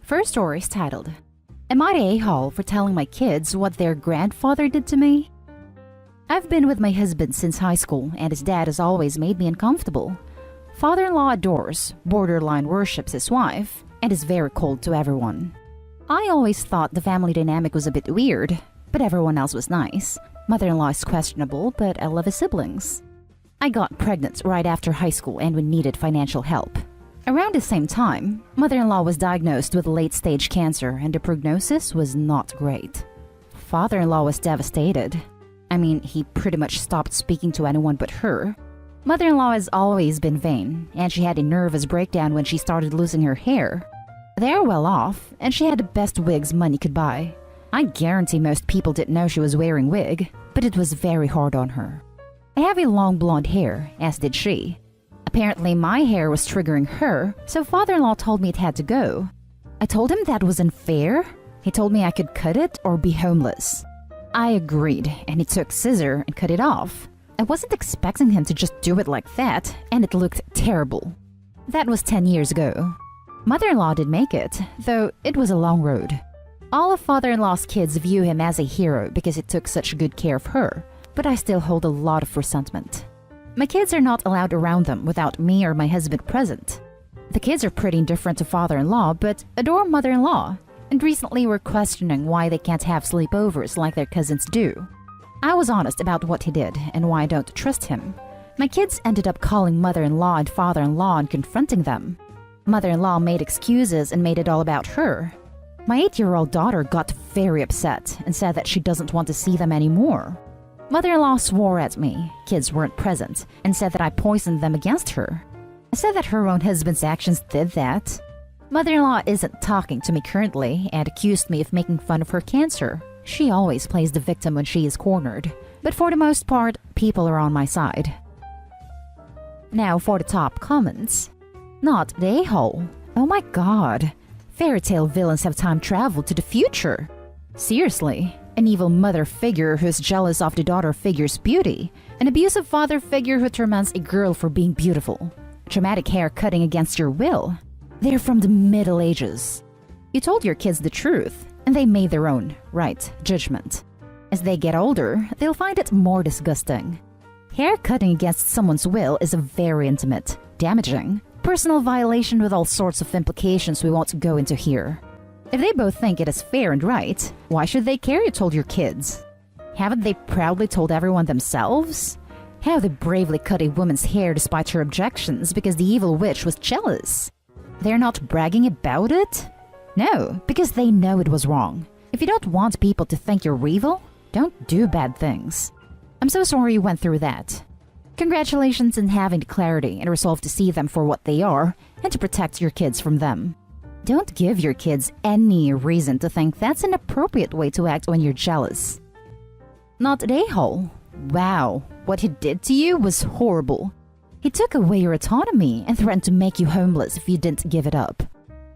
First story is titled, Am I the a-hole for telling my kids what their grandfather did to me? I've been with my husband since high school, and his dad has always made me uncomfortable. Father-in-law adores, borderline worships his wife, and is very cold to everyone. I always thought the family dynamic was a bit weird, but everyone else was nice. Mother-in-law is questionable, but I love his siblings. I got pregnant right after high school and we needed financial help. Around the same time, mother-in-law was diagnosed with late-stage cancer and the prognosis was not great. Father-in-law was devastated. I mean, he pretty much stopped speaking to anyone but her. Mother-in-law has always been vain, and she had a nervous breakdown when she started losing her hair. They're well off, and she had the best wigs money could buy. I guarantee most people didn't know she was wearing wig, but it was very hard on her. I have a long blonde hair, as did she. Apparently my hair was triggering her, so father-in-law told me it had to go. I told him that was unfair. He told me I could cut it or be homeless. I agreed, and he took scissor and cut it off. I wasn't expecting him to just do it like that, and it looked terrible. That was 10 years ago. Mother-in-law did make it, though it was a long road. All of father-in-law's kids view him as a hero because he took such good care of her, but I still hold a lot of resentment. My kids are not allowed around them without me or my husband present. The kids are pretty indifferent to father-in-law but adore mother-in-law, and recently were questioning why they can't have sleepovers like their cousins do. I was honest about what he did and why I don't trust him. My kids ended up calling mother-in-law and father-in-law and confronting them. Mother-in-law made excuses and made it all about her. My 8-year-old daughter got very upset and said that she doesn't want to see them anymore. Mother-in-law swore at me, kids weren't present, and said that I poisoned them against her. I said that her own husband's actions did that. Mother-in-law isn't talking to me currently and accused me of making fun of her cancer. She always plays the victim when she is cornered, but for the most part, people are on my side. Now for the top comments. Not the a-hole. Oh my god. Fairy tale villains have time traveled to the future. Seriously. An evil mother figure who's jealous of the daughter figure's beauty. An abusive father figure who torments a girl for being beautiful. Traumatic hair cutting against your will. They're from the Middle Ages. You told your kids the truth, and they made their own, right, judgment. As they get older, they'll find it more disgusting. Hair cutting against someone's will is very intimate, damaging, personal violation with all sorts of implications we won't go into here. If they both think it is fair and right, why should they care you told your kids? Haven't they proudly told everyone themselves? How they bravely cut a woman's hair despite her objections because the evil witch was jealous? They're not bragging about it? No, because they know it was wrong. If you don't want people to think you're evil, don't do bad things. I'm so sorry you went through that. Congratulations on having the clarity and resolve to see them for what they are and to protect your kids from them. Don't give your kids any reason to think that's an appropriate way to act when you're jealous. Not the a-hole. Wow, what he did to you was horrible. He took away your autonomy and threatened to make you homeless if you didn't give it up.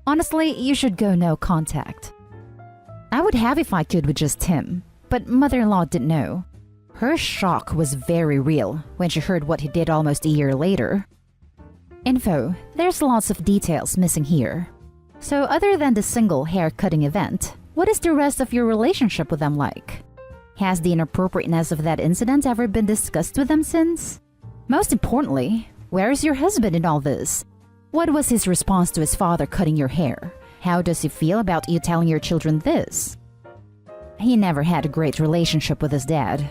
Honestly, you should go no contact. I would have if I could with just him, but mother-in-law didn't know. Her shock was very real when she heard what he did almost a year later. Info, there's lots of details missing here. So other than the single hair-cutting event, what is the rest of your relationship with them like? Has the inappropriateness of that incident ever been discussed with them since? Most importantly, where is your husband in all this? What was his response to his father cutting your hair? How does he feel about you telling your children this? He never had a great relationship with his dad.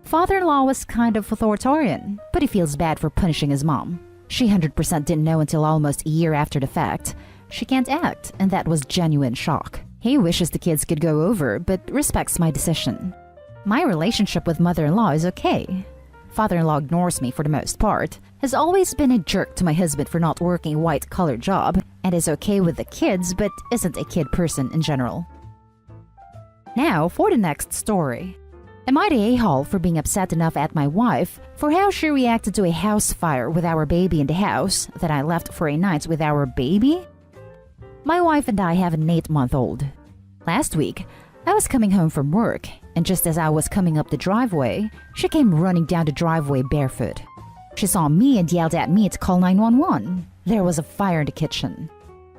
Father-in-law was kind of authoritarian, but he feels bad for punishing his mom. She 100% didn't know until almost a year after the fact. She can't act, and that was genuine shock. He wishes the kids could go over, but respects my decision. My relationship with mother-in-law is okay. Father-in-law ignores me for the most part, has always been a jerk to my husband for not working a white-collar job, and is okay with the kids but isn't a kid person in general. Now for the next story. Am I the a-hole for being upset enough at my wife for how she reacted to a house fire with our baby in the house that I left for a night with our baby? My wife and I have an 8-month-old. Last week, I was coming home from work, and just as I was coming up the driveway, she came running down the driveway barefoot. She saw me and yelled at me to call 911. There was a fire in the kitchen.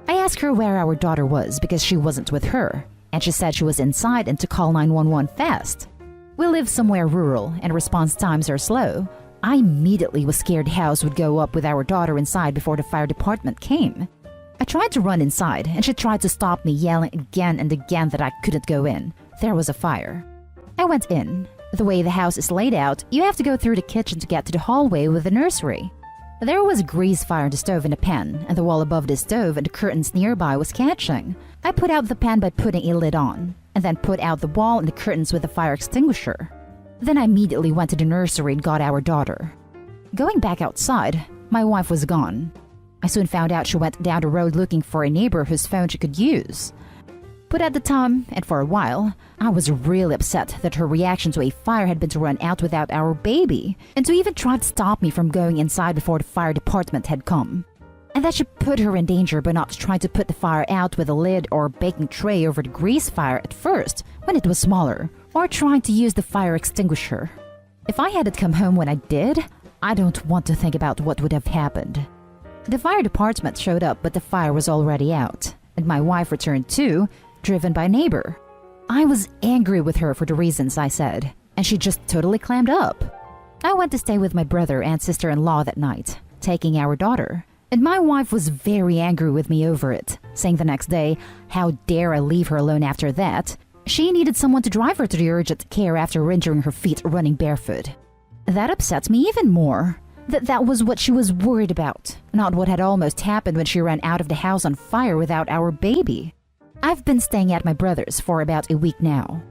I asked her where our daughter was because she wasn't with her, and she said she was inside and to call 911 fast. We live somewhere rural and response times are slow. I immediately was scared the house would go up with our daughter inside before the fire department came. I tried to run inside and she tried to stop me, yelling again and again that I couldn't go in. There was a fire. I went in. The way the house is laid out, you have to go through the kitchen to get to the hallway with the nursery. There was a grease fire in the stove in a pan, and the wall above the stove and the curtains nearby was catching. I put out the pan by putting a lid on, and then put out the wall and the curtains with a fire extinguisher. Then I immediately went to the nursery and got our daughter. Going back outside, my wife was gone. I soon found out she went down the road looking for a neighbor whose phone she could use. But at the time, and for a while, I was really upset that her reaction to a fire had been to run out without our baby, and to even try to stop me from going inside before the fire department had come. And that she put her in danger by not trying to put the fire out with a lid or baking tray over the grease fire at first, when it was smaller, or trying to use the fire extinguisher. If I hadn't come home when I did, I don't want to think about what would have happened. The fire department showed up, but the fire was already out, and my wife returned too, driven by a neighbor. I was angry with her for the reasons I said, and she just totally clammed up. I went to stay with my brother and sister-in-law that night, taking our daughter, and my wife was very angry with me over it, saying the next day, how dare I leave her alone after that? She needed someone to drive her to the urgent care after injuring her feet running barefoot. That upset me even more. That was what she was worried about, not what had almost happened when she ran out of the house on fire without our baby. I've been staying at my brother's for about a week now.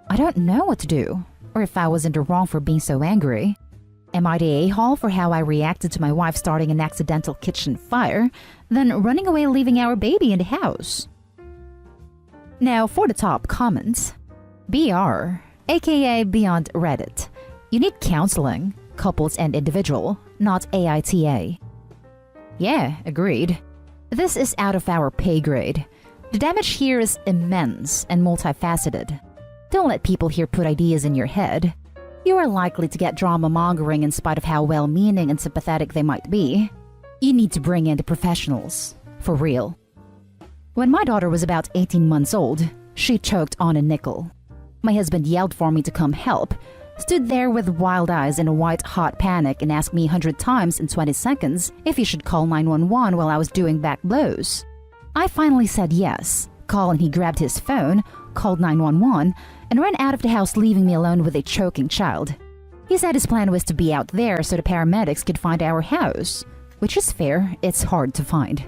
I don't know what to do, or if I was in the wrong for being so angry. Am I the a-hole for how I reacted to my wife starting an accidental kitchen fire, then running away leaving our baby in the house? Now for the top comments. BR, aka Beyond Reddit. You need counseling, couples and individual, not AITA. Yeah, agreed. This is out of our pay grade. The damage here is immense and multifaceted. Don't let people here put ideas in your head. You are likely to get drama mongering in spite of how well-meaning and sympathetic they might be. You need to bring in the professionals. For real. When my daughter was about 18 months old, she choked on a nickel. My husband yelled for me to come help, stood there with wild eyes in a white-hot panic and asked me 100 times in 20 seconds if he should call 911 while I was doing back blows. I finally said yes, calling he grabbed his phone, called 911, and ran out of the house leaving me alone with a choking child. He said his plan was to be out there so the paramedics could find our house, which is fair, it's hard to find.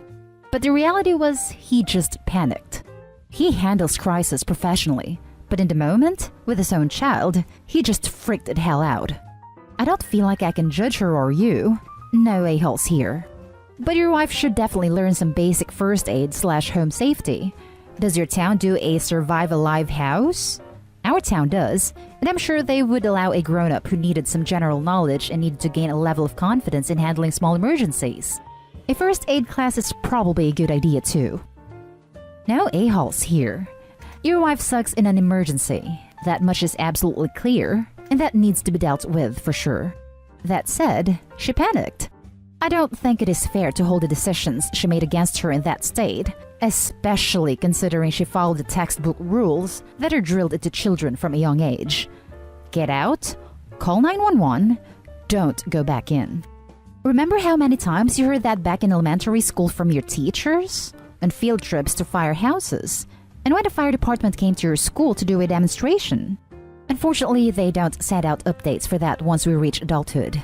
But the reality was he just panicked. He handles crisis professionally, but in the moment, with his own child, he just freaked the hell out. I don't feel like I can judge her or you. No a-holes here. But your wife should definitely learn some basic first aid/home safety. Does your town do a survive a live house? Our town does, and I'm sure they would allow a grown-up who needed some general knowledge and needed to gain a level of confidence in handling small emergencies. A first aid class is probably a good idea too. No a-holes here. Your wife sucks in an emergency. That much is absolutely clear, and that needs to be dealt with for sure. That said, she panicked. I don't think it is fair to hold the decisions she made against her in that state, especially considering she followed the textbook rules that are drilled into children from a young age. Get out, call 911, don't go back in. Remember how many times you heard that back in elementary school from your teachers? On field trips to firehouses, and when the fire department came to your school to do a demonstration. Unfortunately, they don't send out updates for that once we reach adulthood.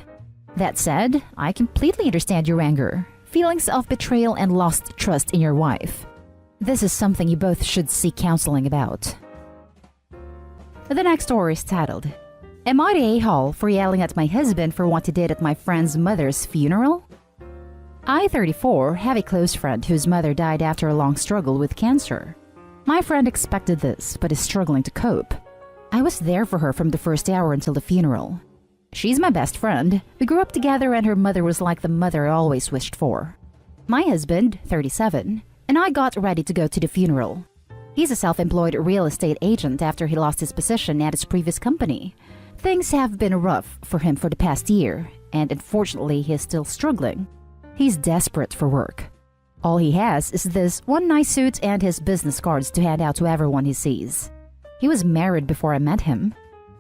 That said, I completely understand your anger, feelings of betrayal and lost trust in your wife. This is something you both should seek counseling about. The next story is titled, Am I the a-hole for yelling at my husband for what he did at my friend's mother's funeral? I, 34, have a close friend whose mother died after a long struggle with cancer. My friend expected this, but is struggling to cope. I was there for her from the first hour until the funeral. She's my best friend. We grew up together and her mother was like the mother I always wished for. My husband, 37, and I got ready to go to the funeral. He's a self-employed real estate agent after he lost his position at his previous company. Things have been rough for him for the past year, and unfortunately he is still struggling. He's desperate for work. All he has is this one nice suit and his business cards to hand out to everyone he sees. He was married before I met him.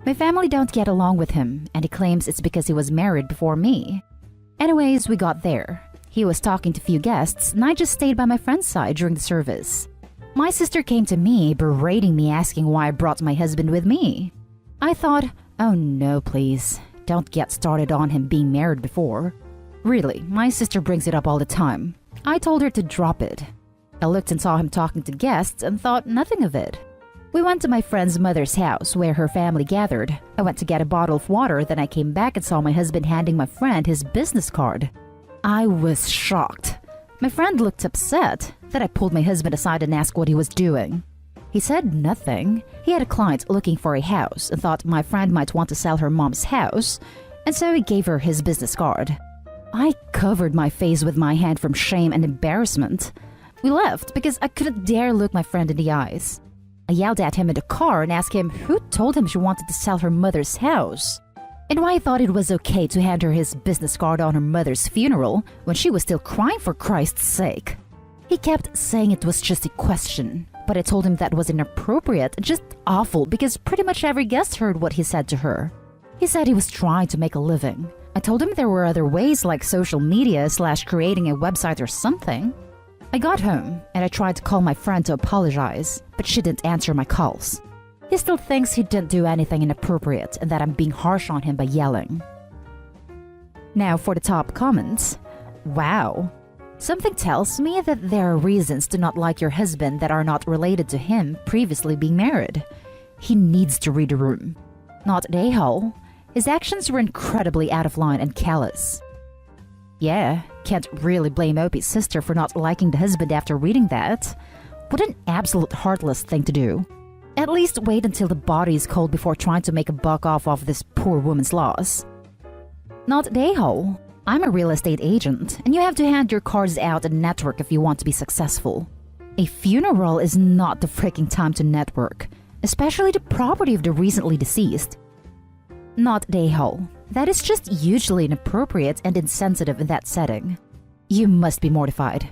My family don't get along with him, and he claims it's because he was married before me. Anyways, we got there. He was talking to few guests, and I just stayed by my friend's side during the service. My sister came to me, berating me, asking why I brought my husband with me. I thought, oh no, please, don't get started on him being married before. Really, my sister brings it up all the time. I told her to drop it. I looked and saw him talking to guests and thought nothing of it. We went to my friend's mother's house where her family gathered. I went to get a bottle of water, then I came back and saw my husband handing my friend his business card. I was shocked. My friend looked upset. Then I pulled my husband aside and asked what he was doing. He said nothing. He had a client looking for a house and thought my friend might want to sell her mom's house, and so he gave her his business card. I covered my face with my hand from shame and embarrassment. We left because I couldn't dare look my friend in the eyes. I yelled at him in the car and asked him who told him she wanted to sell her mother's house, and why he thought it was okay to hand her his business card on her mother's funeral when she was still crying for Christ's sake. He kept saying it was just a question, but I told him that was inappropriate and just awful because pretty much every guest heard what he said to her. He said he was trying to make a living. I told him there were other ways like social media / creating a website or something. I got home and I tried to call my friend to apologize, but she didn't answer my calls. He still thinks he didn't do anything inappropriate and that I'm being harsh on him by yelling. Now for the top comments. Wow. Something tells me that there are reasons to not like your husband that are not related to him previously being married. He needs to read the room. Not an a-hole. His actions were incredibly out of line and callous. Yeah, can't really blame Opie's sister for not liking the husband after reading that. What an absolute heartless thing to do. At least wait until the body is cold before trying to make a buck off of this poor woman's loss. Not an a-hole. I'm a real estate agent, and you have to hand your cards out and network if you want to be successful. A funeral is not the freaking time to network, especially the property of the recently deceased. Not an a-hole. That is just hugely inappropriate and insensitive in that setting. You must be mortified.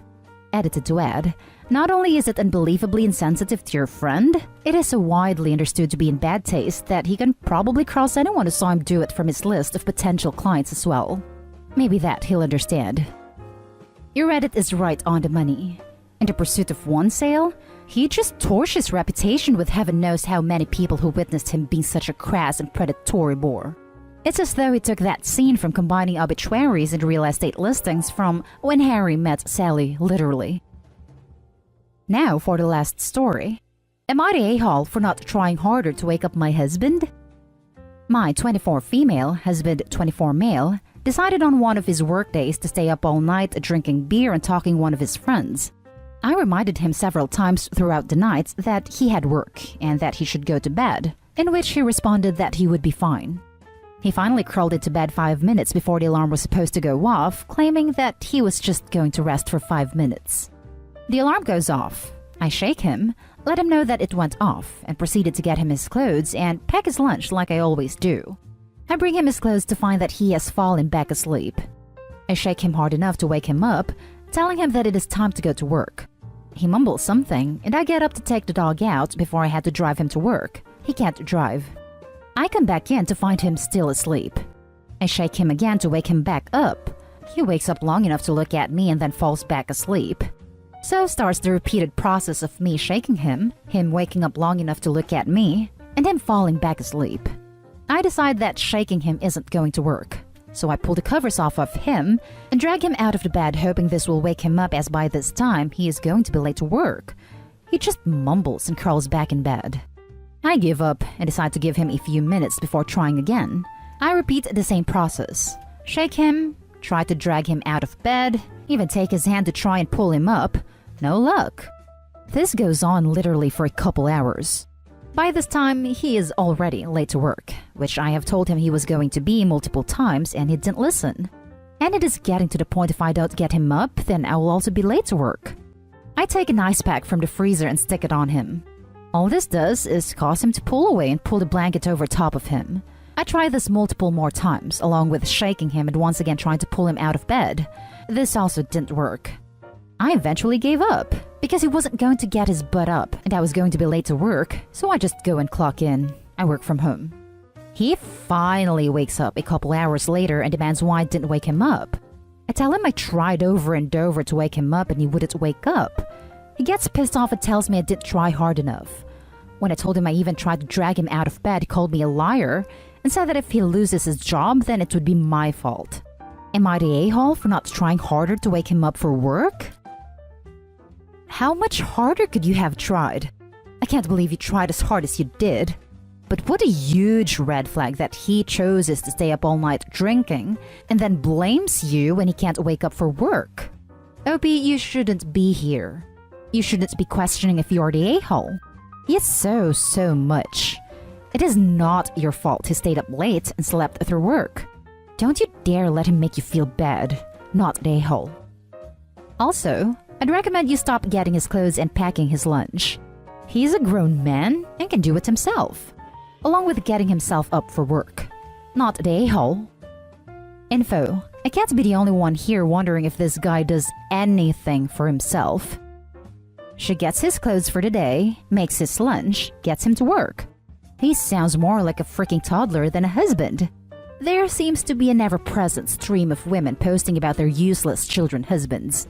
Edited to add, not only is it unbelievably insensitive to your friend, it is so widely understood to be in bad taste that he can probably cross anyone who saw him do it from his list of potential clients as well. Maybe that he'll understand. Your Reddit is right on the money. In the pursuit of one sale, he just torched his reputation with heaven knows how many people who witnessed him being such a crass and predatory bore. It's as though he took that scene from combining obituaries and real estate listings from When Harry Met Sally, literally. Now for the last story. Am I the a-hole for not trying harder to wake up my husband? My 24 female, husband 24 male, decided on one of his workdays to stay up all night drinking beer and talking one of his friends. I reminded him several times throughout the night that he had work and that he should go to bed, in which he responded that he would be fine. He finally crawled into bed 5 minutes before the alarm was supposed to go off, claiming that he was just going to rest for 5 minutes. The alarm goes off. I shake him, let him know that it went off, and proceeded to get him his clothes and pack his lunch like I always do. I bring him his clothes to find that he has fallen back asleep. I shake him hard enough to wake him up, telling him that it is time to go to work. He mumbles something, and I get up to take the dog out before I had to drive him to work. He can't drive. I come back in to find him still asleep. I shake him again to wake him back up. He wakes up long enough to look at me and then falls back asleep. So starts the repeated process of me shaking him waking up long enough to look at me, and him falling back asleep. I decide that shaking him isn't going to work, so I pull the covers off of him and drag him out of the bed, hoping this will wake him up, as by this time he is going to be late to work. He just mumbles and crawls back in bed. I give up and decide to give him a few minutes before trying again. I repeat the same process. Shake him, try to drag him out of bed, even take his hand to try and pull him up. No luck. This goes on literally for a couple hours. By this time, he is already late to work, which I have told him he was going to be multiple times, and he didn't listen. And it is getting to the point if I don't get him up, then I will also be late to work. I take an ice pack from the freezer and stick it on him. All this does is cause him to pull away and pull the blanket over top of him. I try this multiple more times, along with shaking him and once again trying to pull him out of bed. This also didn't work. I eventually gave up because he wasn't going to get his butt up and I was going to be late to work, so I just go and clock in. I work from home. He finally wakes up a couple hours later and demands why I didn't wake him up. I tell him I tried over and over to wake him up and he wouldn't wake up. He gets pissed off and tells me I didn't try hard enough. When I told him I even tried to drag him out of bed, he called me a liar and said that if he loses his job, then it would be my fault. Am I the a-hole for not trying harder to wake him up for work? How much harder could you have tried? I can't believe you tried as hard as you did. But what a huge red flag that he chooses to stay up all night drinking and then blames you when he can't wake up for work. Opie, you shouldn't be here. You shouldn't be questioning if you're the a-hole. Yes, so much. It is not your fault he stayed up late and slept through work. Don't you dare let him make you feel bad, not the a-hole. Also, I'd recommend you stop getting his clothes and packing his lunch. He's a grown man and can do it himself, along with getting himself up for work, not the a-hole. Info: I can't be the only one here wondering if this guy does anything for himself. She gets his clothes for the day, makes his lunch, gets him to work. He sounds more like a freaking toddler than a husband. There seems to be an ever-present stream of women posting about their useless children husbands.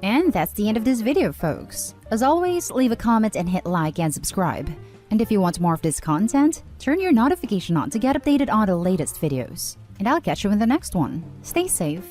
And that's the end of this video, folks. As always, leave a comment and hit like and subscribe. And if you want more of this content, turn your notification on to get updated on the latest videos. And I'll catch you in the next one. Stay safe.